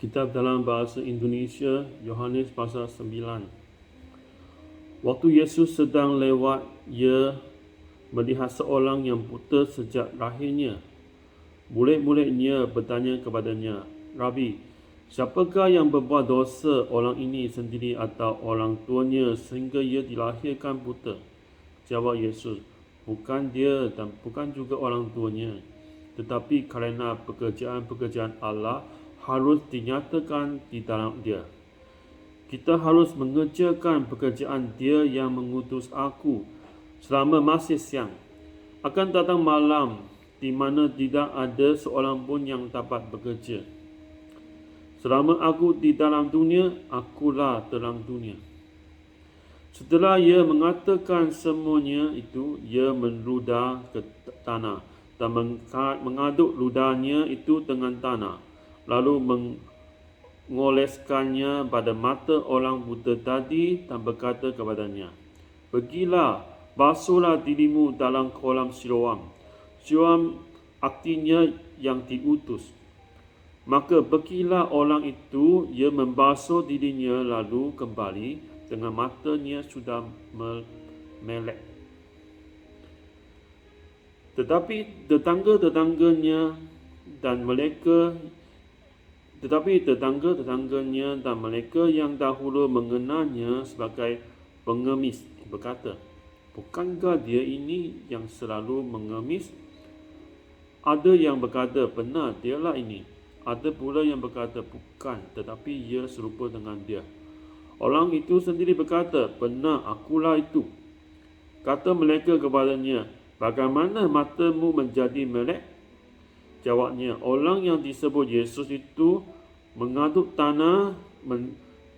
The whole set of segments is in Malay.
Kitab dalam bahasa Indonesia, Yohanes pasal 9. Waktu Yesus sedang lewat, ia melihat seorang yang buta sejak lahirnya. Murid-muridnya bertanya kepadanya, "Rabi, siapakah yang berbuat dosa, orang ini sendiri atau orang tuanya sehingga ia dilahirkan buta?" Jawab Yesus, "Bukan dia dan bukan juga orang tuanya, tetapi kerana pekerjaan-pekerjaan Allah harus dinyatakan di dalam dia. Kita harus mengerjakan pekerjaan Dia yang mengutus aku selama masih siang. Akan datang malam di mana tidak ada seorang pun yang dapat bekerja. Selama aku di dalam dunia, akulah terang dunia." Setelah ia mengatakan semuanya itu, ia meludah ke tanah dan mengaduk ludahnya itu dengan tanah, lalu mengoleskannya pada mata orang buta tadi dan berkata kepadanya, "Pergilah, basuhlah dirimu dalam kolam Siloam." Siloam artinya yang diutus. Maka pergilah orang itu, ia membasuh dirinya lalu kembali dengan matanya sudah melek. Tetapi tetangga-tetangganya dan mereka yang dahulu mengenalnya sebagai pengemis berkata, "Bukankah dia ini yang selalu mengemis?" Ada yang berkata, "Benar, dialah ini." Ada pula yang berkata, "Bukan, tetapi ia serupa dengan dia." Orang itu sendiri berkata, "Benar, akulah itu." Kata mereka kepadanya, "Bagaimana matamu menjadi melek?" Jawabnya, "Orang yang disebut Yesus itu mengaduk tanah,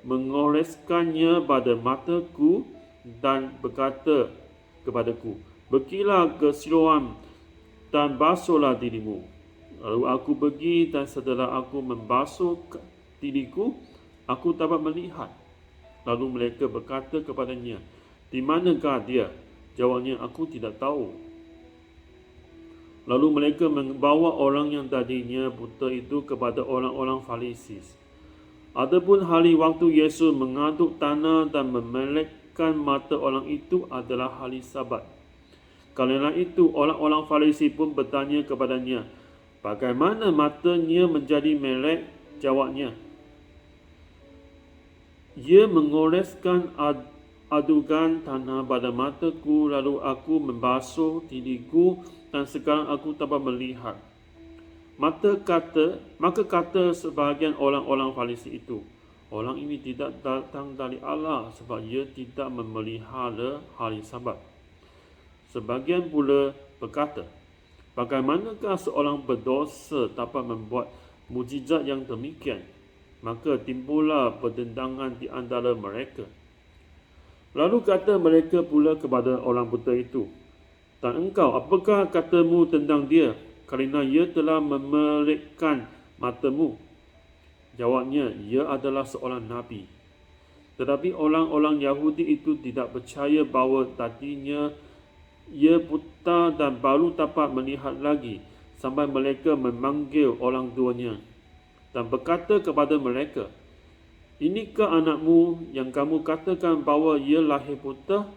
mengoleskannya pada mataku dan berkata kepadaku, 'Pergilah ke Siloam dan basuhlah dirimu.' Lalu aku pergi dan setelah aku membasuh diriku, aku dapat melihat." Lalu mereka berkata kepadanya, "Di manakah dia?" Jawabnya, "Aku tidak tahu." Lalu mereka membawa orang yang tadinya buta itu kepada orang-orang Farisi. Adapun hari waktu Yesus mengaduk tanah dan memelekkan mata orang itu adalah hari Sabat. Karena itu orang-orang Farisi pun bertanya kepadanya, "Bagaimana matanya menjadi melek?" Jawabnya, "Ia mengoleskan adukan tanah pada mataku, lalu aku membasuh diriku dan sekarang aku dapat melihat." Maka kata sebahagian orang-orang Farisi itu, "Orang ini tidak datang dari Allah sebab ia tidak memelihara hari Sabat." Sebagian pula berkata, "Bagaimanakah seorang berdosa dapat membuat mukjizat yang demikian?" Maka timbullah pertentangan di antara mereka. Lalu kata mereka pula kepada orang buta itu, "Dan engkau, apakah katamu tentang dia, kerana ia telah memelekkan matamu?" Jawabnya, "Ia adalah seorang nabi." Tetapi orang-orang Yahudi itu tidak percaya bahawa tadinya ia buta dan baru dapat melihat lagi, sampai mereka memanggil orang tuanya dan berkata kepada mereka, "Inikah anakmu yang kamu katakan bahawa ia lahir buta?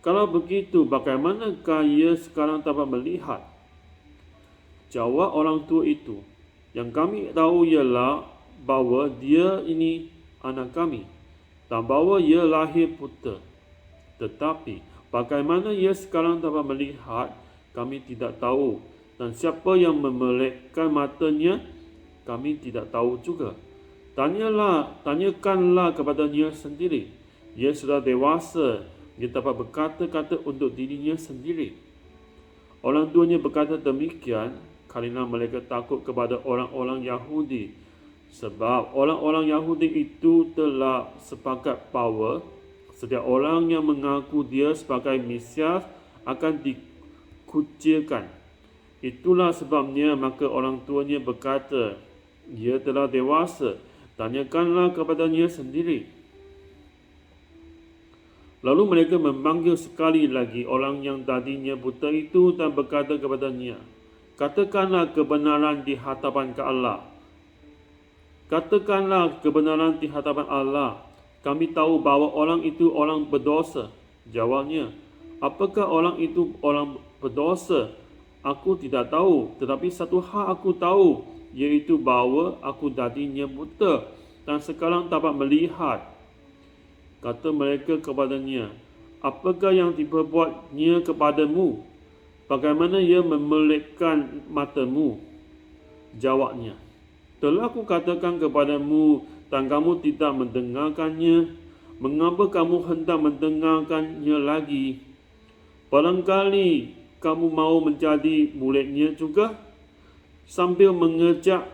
Kalau begitu, bagaimanakah ia sekarang dapat melihat?" Jawab orang tua itu, "Yang kami tahu ialah bahawa dia ini anak kami dan bahawa ia lahir buta. Tetapi bagaimana ia sekarang dapat melihat, kami tidak tahu. Dan siapa yang memelekkan matanya, kami tidak tahu juga. Tanyakanlah kepadanya sendiri. Ia sudah dewasa, dia dapat berkata-kata untuk dirinya sendiri." Orang tuanya berkata demikian kerana mereka takut kepada orang-orang Yahudi, sebab orang-orang Yahudi itu telah sepakat bahawa setiap orang yang mengaku dia sebagai Mesias akan dikucilkan. Itulah sebabnya maka orang tuanya berkata, "Ia telah dewasa, tanyakanlah kepadanya sendiri." Lalu mereka memanggil sekali lagi orang yang tadinya buta itu dan berkata kepadanya, "Katakanlah kebenaran di hadapan Allah. Katakanlah kebenaran di hadapan Allah. Kami tahu bahawa orang itu orang berdosa. Jawabnya, apakah orang itu orang berdosa? Aku tidak tahu, tetapi satu hal aku tahu, iaitu bahawa aku tadinya buta dan sekarang dapat melihat. Kata mereka kepadanya, apakah yang diperbuatnya kepadamu? Bagaimana ia memelekkan matamu? Jawabnya, telah aku katakan kepadamu dan kamu tidak mendengarkannya. Mengapa kamu hendak mendengarkannya lagi? Barangkali kamu mau menjadi muridnya juga? Sambil mengejak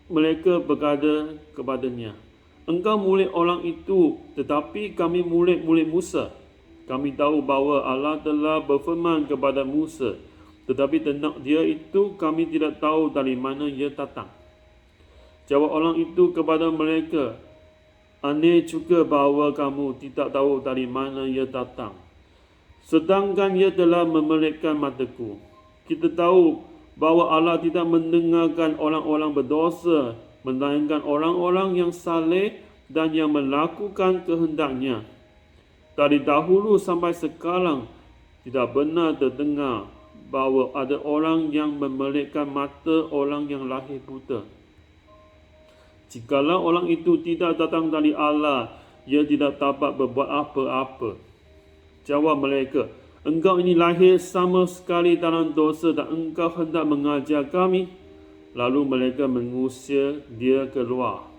mereka berkata kepadanya, engkau murid orang itu, tetapi kami murid-murid Musa. Kami tahu bahawa Allah telah berfirman kepada Musa, tetapi tentang dia itu kami tidak tahu dari mana ia datang. Jawab orang itu kepada mereka, aneh juga bahawa kamu tidak tahu dari mana ia datang, sedangkan ia telah memelekkan mataku. Kita tahu bahawa Allah tidak mendengarkan orang-orang berdosa, melainkan orang-orang yang saleh dan yang melakukan kehendaknya. Dari dahulu sampai sekarang tidak benar terdengar bahawa ada orang yang memelekkan mata orang yang lahir buta. Jikalau orang itu tidak datang dari Allah, ia tidak dapat berbuat apa-apa. Jawab mereka, engkau ini lahir sama sekali dalam dosa dan engkau hendak mengajar kami. Lalu mereka mengusir dia keluar.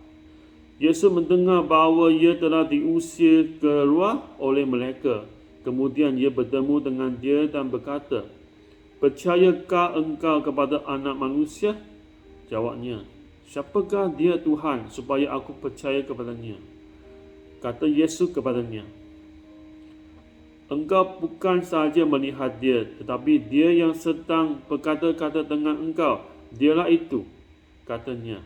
Yesus mendengar bahawa ia telah diusir keluar oleh mereka. Kemudian ia bertemu dengan dia dan berkata, percayakah engkau kepada Anak Manusia? Jawabnya, siapakah dia Tuhan supaya aku percaya kepadanya? Kata Yesus kepadanya, engkau bukan sahaja melihat dia, tetapi dia yang sedang berkata-kata dengan engkau, dialah itu. Katanya,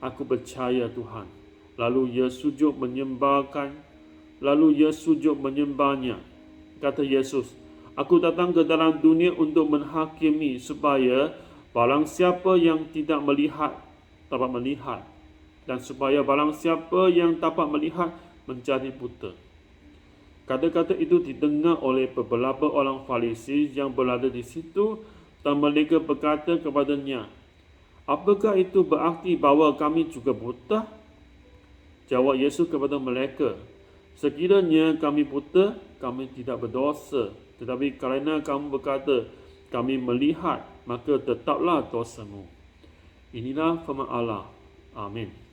aku percaya Tuhan. Lalu ia sujud menyembahnya. Kata Yesus, aku datang ke dalam dunia untuk menghakimi, supaya barang siapa yang tidak melihat dapat melihat, dan supaya barang siapa yang dapat melihat menjadi buta. Kata-kata itu didengar oleh beberapa orang Farisi yang berada di situ, dan mereka berkata kepadanya, apakah itu berarti bahawa kami juga buta? Jawab Yesus kepada mereka, sekiranya kami buta, kami tidak berdosa. Tetapi kerana kamu berkata, kami melihat, maka tetaplah dosamu. Inilah firman Allah. Amin.